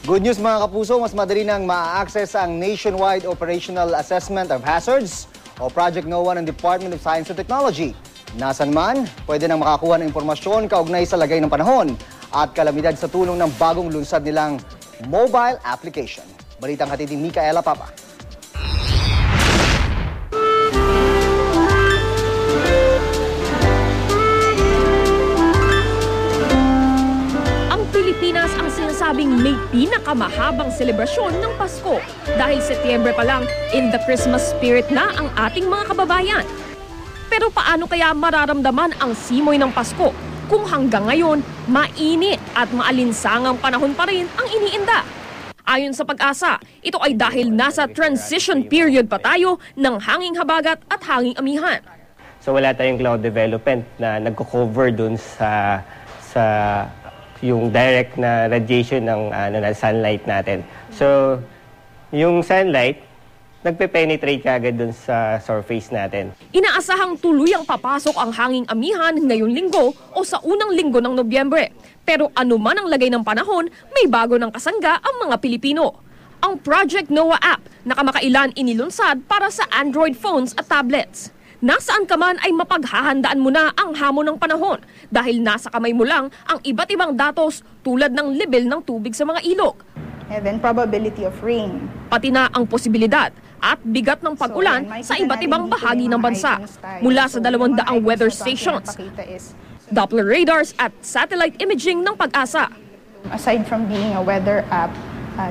Good news mga kapuso, mas madali nang ma-access ang Nationwide Operational Assessment of Hazards o Project NOAA ng Department of Science and Technology. Nasaan man, pwede nang makakuha ng impormasyon kaugnay sa lagay ng panahon at kalamidad sa tulong ng bagong lunsad nilang mobile application. Balitang hatid ni Micaela Papa. Pilipinas ang sinasabing may pinakamahabang selebrasyon ng Pasko dahil Setyembre pa lang in the Christmas spirit na ang ating mga kababayan. Pero paano kaya mararamdaman ang simoy ng Pasko kung hanggang ngayon mainit at maalinsangang panahon pa rin ang iniinda? Ayon sa Pag-asa, ito ay dahil nasa transition period pa tayo ng hanging habagat at hanging amihan. So wala tayong cloud development na nagko-cover dun sa yung direct na radiation ng sunlight natin. So, yung sunlight, nagpe-penetrate kagad dun sa surface natin. Inaasahang tuluyang papasok ang hanging amihan ngayong linggo o sa unang linggo ng Nobyembre. Pero anuman ang lagay ng panahon, may bago ng kasangga ang mga Pilipino. Ang Project NOAA app na kamakailan inilunsad para sa Android phones at tablets. Nasaan ka man ay mapaghahandaan mo na ang hamon ng panahon dahil nasa kamay mo lang ang iba't ibang datos tulad ng level ng tubig sa mga ilog. And then probability of rain. Pati na ang posibilidad at bigat ng pag-ulan sa iba't ibang bahagi ng bansa mula sa 200 weather stations, Doppler radars at satellite imaging ng Pag-asa. Aside from being a weather app,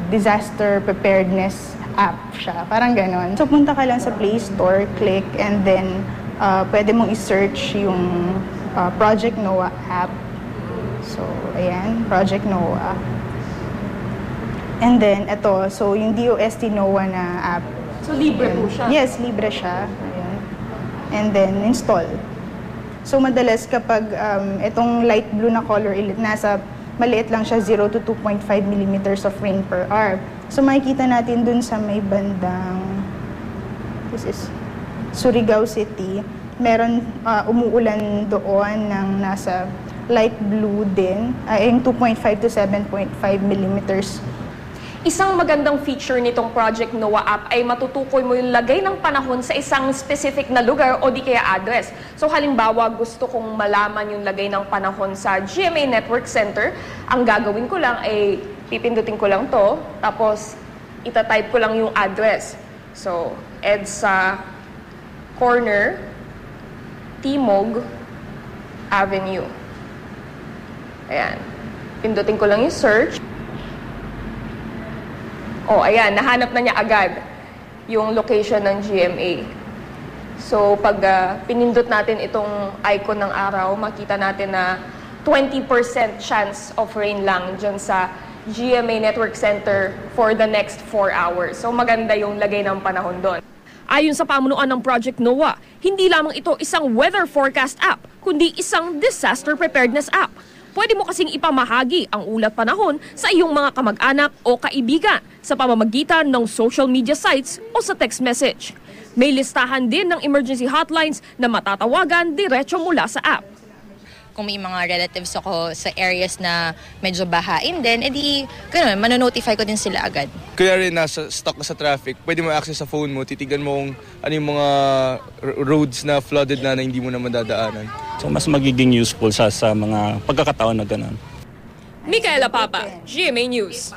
disaster preparedness app siya. Parang ganon. So, punta ka lang sa Play Store, click, and then pwede mong i-search yung Project NOAA app. So, ayan, Project NOAA. And then, ito, so yung DOST NOAA na app. So, libre po siya? Yes, libre siya. Ayan. And then, install. So, madalas kapag itong light blue na color, nasa maliit lang siya, 0 to 2.5 millimeters of rain per hour. So makikita natin dun sa may bandang, this is Surigao City, meron umuulan doon ng nasa light blue din, yung 2.5 to 7.5 millimeters. Isang magandang feature nitong Project NOAA app ay matutukoy mo yung lagay ng panahon sa isang specific na lugar o di kaya address. So halimbawa, gusto kong malaman yung lagay ng panahon sa GMA Network Center. Ang gagawin ko lang ay pipindutin ko lang to, tapos itatype ko lang yung address. So, EDSA corner, Timog Avenue. Ayan. Pindutin ko lang yung search. Oh, ayan, nahanap na niya agad yung location ng GMA. So, pag pinindot natin itong icon ng araw, makita natin na 20% chance of rain lang dyan sa GMA Network Center for the next 4 hours. So, maganda yung lagay ng panahon doon. Ayon sa pamunuan ng Project NOAA, hindi lamang ito isang weather forecast app, kundi isang disaster preparedness app. Pwede mo kasing ipamahagi ang ulat panahon sa iyong mga kamag-anak o kaibigan sa pamamagitan ng social media sites o sa text message. May listahan din ng emergency hotlines na matatawagan diretso mula sa app. Kung may mga relatives ako sa areas na medyo bahain din, edi ganun, manonotify ko din sila agad. Kaya rin nasa stuck ka sa traffic, pwede mo access sa phone mo, titigan mo kung ano yung mga roads na flooded na hindi mo na madadaanan. So mas magiging useful sa mga pagkakataon na ganun. Micaela Papa, GMA News.